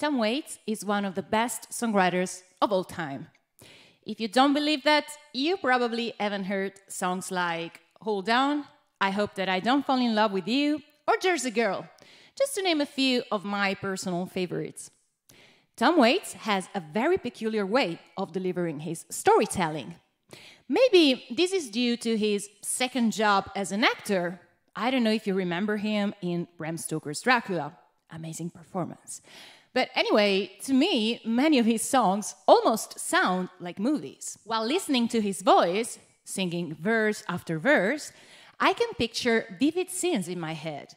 Tom Waits is one of the best songwriters of all time. If you don't believe that, you probably haven't heard songs like Hold On, I Hope That I Don't Fall in Love With You, or Jersey Girl, just to name a few of my personal favorites. Tom Waits has a very peculiar way of delivering his storytelling. Maybe this is due to his second job as an actor. I don't know if you remember him in Bram Stoker's Dracula. Amazing performance. But anyway, to me, many of his songs almost sound like movies. While listening to his voice, singing verse after verse, I can picture vivid scenes in my head.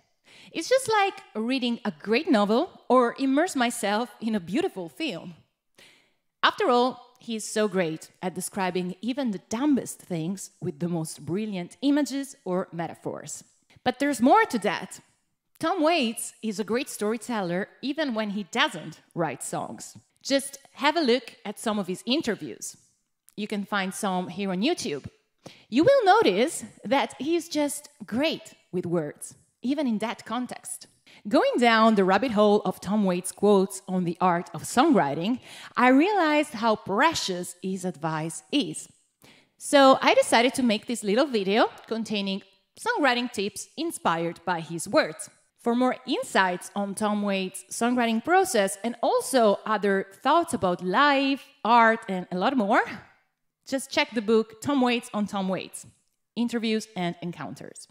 It's just like reading a great novel or immerse myself in a beautiful film. After all, he's so great at describing even the dumbest things with the most brilliant images or metaphors. But there's more to that. Tom Waits is a great storyteller even when he doesn't write songs. Just have a look at some of his interviews. You can find some here on YouTube. You will notice that he's just great with words, even in that context. Going down the rabbit hole of Tom Waits' quotes on the art of songwriting, I realized how precious his advice is. So I decided to make this little video containing songwriting tips inspired by his words. For more insights on Tom Waits' songwriting process and also other thoughts about life, art, and a lot more, just check the book Tom Waits on Tom Waits, Interviews and Encounters.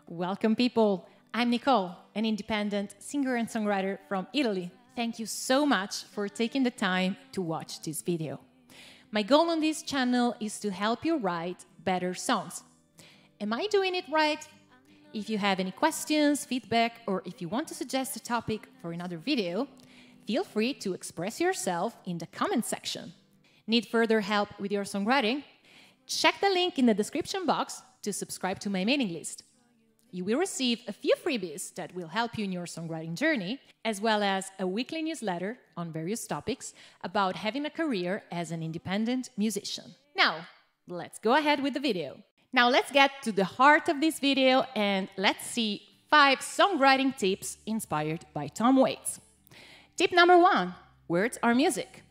Welcome, people. I'm Nicole, an independent singer and songwriter from Italy. Thank you so much for taking the time to watch this video. My goal on this channel is to help you write better songs. Am I doing it right? If you have any questions, feedback, or if you want to suggest a topic for another video, feel free to express yourself in the comment section. Need further help with your songwriting? Check the link in the description box to subscribe to my mailing list. You will receive a few freebies that will help you in your songwriting journey, as well as a weekly newsletter on various topics about having a career as an independent musician. Now, let's go ahead with the video. Now let's get to the heart of this video and let's see 5 songwriting tips inspired by Tom Waits. Tip number 1, words are music.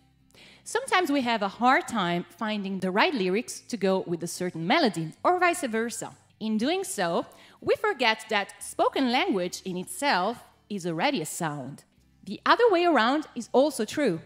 Sometimes we have a hard time finding the right lyrics to go with a certain melody, or vice versa. In doing so, we forget that spoken language in itself is already a sound. The other way around is also true.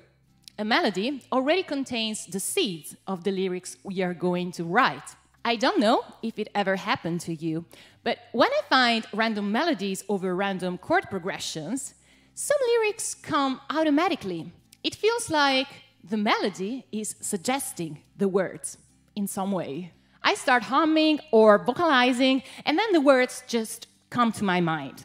A melody already contains the seeds of the lyrics we are going to write. I don't know if it ever happened to you, but when I find random melodies over random chord progressions, some lyrics come automatically. It feels like the melody is suggesting the words in some way. I start humming or vocalizing, and then the words just come to my mind.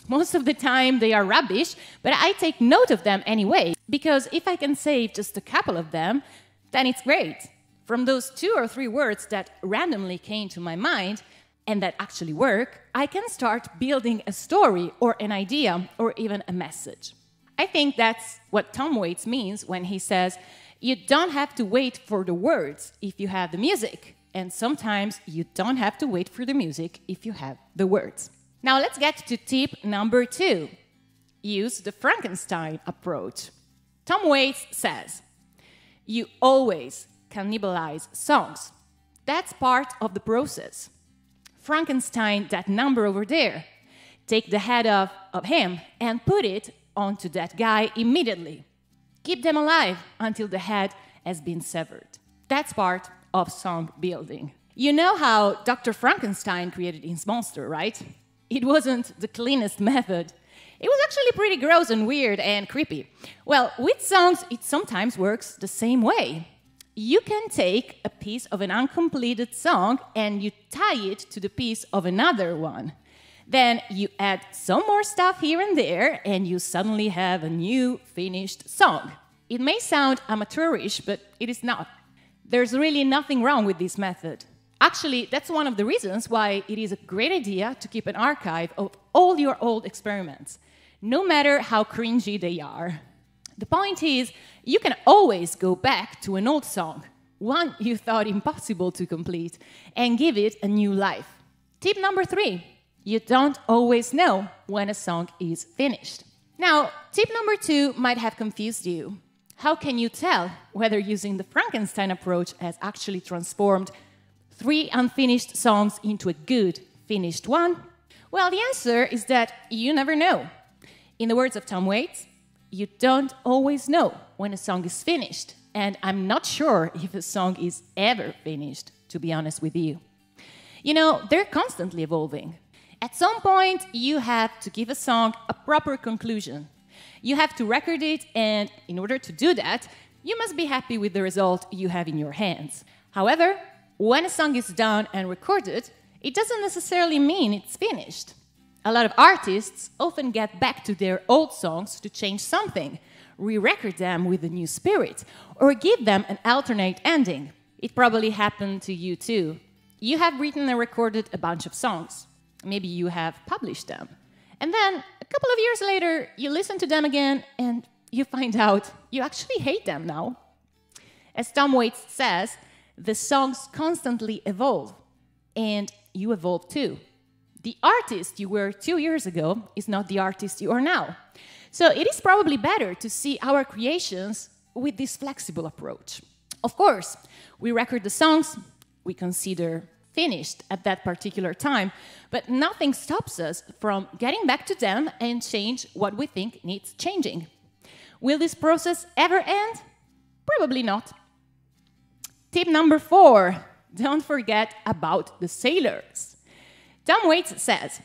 Most of the time they are rubbish, but I take note of them anyway, because if I can save just a couple of them, then it's great. From those 2 or 3 words that randomly came to my mind, and that actually work, I can start building a story or an idea or even a message. I think that's what Tom Waits means when he says, you don't have to wait for the words if you have the music. And sometimes you don't have to wait for the music if you have the words. Now let's get to tip number 2. Use the Frankenstein approach. Tom Waits says, you always cannibalize songs. That's part of the process. Frankenstein that number over there. Take the head of him and put it onto that guy immediately. Keep them alive until the head has been severed. That's part of song building. You know how Dr. Frankenstein created his monster, right? It wasn't the cleanest method. It was actually pretty gross and weird and creepy. Well, with songs, it sometimes works the same way. You can take a piece of an uncompleted song and you tie it to the piece of another one. Then you add some more stuff here and there and you suddenly have a new finished song. It may sound amateurish, but it is not. There's really nothing wrong with this method. Actually, that's one of the reasons why it is a great idea to keep an archive of all your old experiments, no matter how cringy they are. The point is, you can always go back to an old song, one you thought impossible to complete, and give it a new life. Tip number 3, you don't always know when a song is finished. Now, tip number 2 might have confused you. How can you tell whether using the Frankenstein approach has actually transformed 3 unfinished songs into a good, finished one? Well, the answer is that you never know. In the words of Tom Waits, you don't always know when a song is finished, and I'm not sure if a song is ever finished, to be honest with you. You know, they're constantly evolving. At some point, you have to give a song a proper conclusion. You have to record it, and in order to do that, you must be happy with the result you have in your hands. However, when a song is done and recorded, it doesn't necessarily mean it's finished. A lot of artists often get back to their old songs to change something, re-record them with a new spirit, or give them an alternate ending. It probably happened to you too. You have written and recorded a bunch of songs. Maybe you have published them. And then, a couple of years later, you listen to them again and you find out you actually hate them now. As Tom Waits says, the songs constantly evolve, and you evolve too. The artist you were 2 years ago is not the artist you are now. So it is probably better to see our creations with this flexible approach. Of course, we record the songs we consider finished at that particular time, but nothing stops us from getting back to them and change what we think needs changing. Will this process ever end? Probably not. Tip number 4, don't forget about the sailors. Tom Waits says,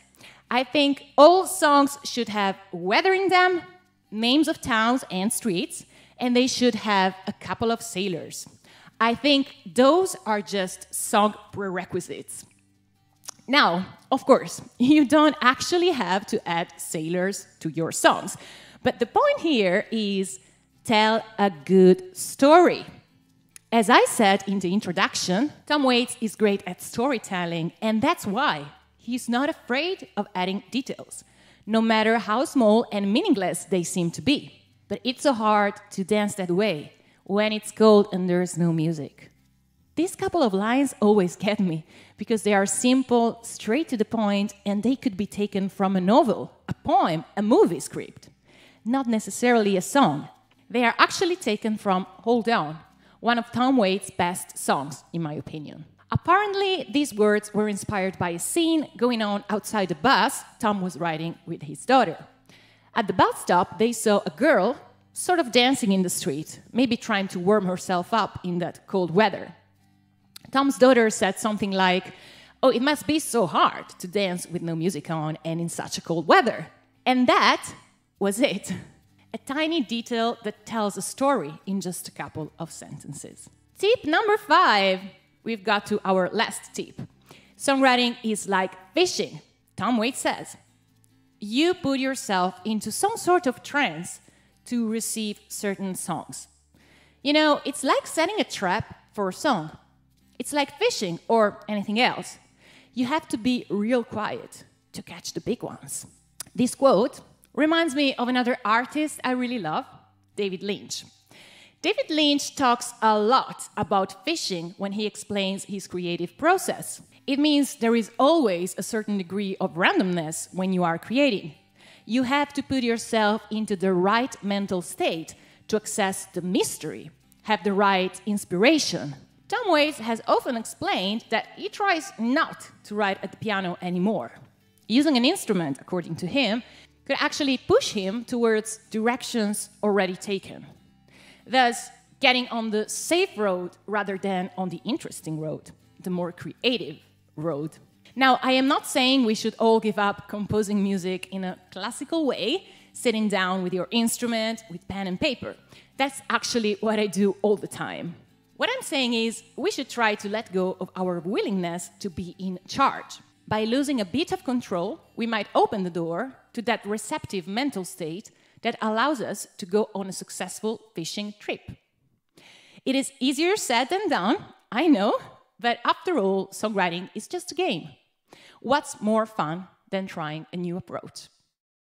I think all songs should have weather in them, names of towns and streets, and they should have a couple of sailors. I think those are just song prerequisites. Now, of course, you don't actually have to add sailors to your songs, but the point here is tell a good story. As I said in the introduction, Tom Waits is great at storytelling, and that's why he's not afraid of adding details, no matter how small and meaningless they seem to be. But it's so hard to dance that way when it's cold and there's no music. These couple of lines always get me, because they are simple, straight to the point, and they could be taken from a novel, a poem, a movie script. Not necessarily a song. They are actually taken from Hold On, one of Tom Waits' best songs, in my opinion. Apparently, these words were inspired by a scene going on outside a bus Tom was riding with his daughter. At the bus stop, they saw a girl sort of dancing in the street, maybe trying to warm herself up in that cold weather. Tom's daughter said something like, "Oh, it must be so hard to dance with no music on and in such a cold weather." And that was it. A tiny detail that tells a story in just a couple of sentences. Tip number 5. We've got to our last tip. Songwriting is like fishing, Tom Waits says. You put yourself into some sort of trance to receive certain songs. You know, it's like setting a trap for a song. It's like fishing or anything else. You have to be real quiet to catch the big ones. This quote reminds me of another artist I really love, David Lynch. David Lynch talks a lot about fishing when he explains his creative process. It means there is always a certain degree of randomness when you are creating. You have to put yourself into the right mental state to access the mystery, have the right inspiration. Tom Waits has often explained that he tries not to write at the piano anymore. Using an instrument, according to him, could actually push him towards directions already taken, thus getting on the safe road rather than on the interesting road, the more creative road. Now, I am not saying we should all give up composing music in a classical way, sitting down with your instrument, with pen and paper. That's actually what I do all the time. What I'm saying is we should try to let go of our willingness to be in charge. By losing a bit of control, we might open the door to that receptive mental state that allows us to go on a successful fishing trip. It is easier said than done, I know, but after all, songwriting is just a game. What's more fun than trying a new approach?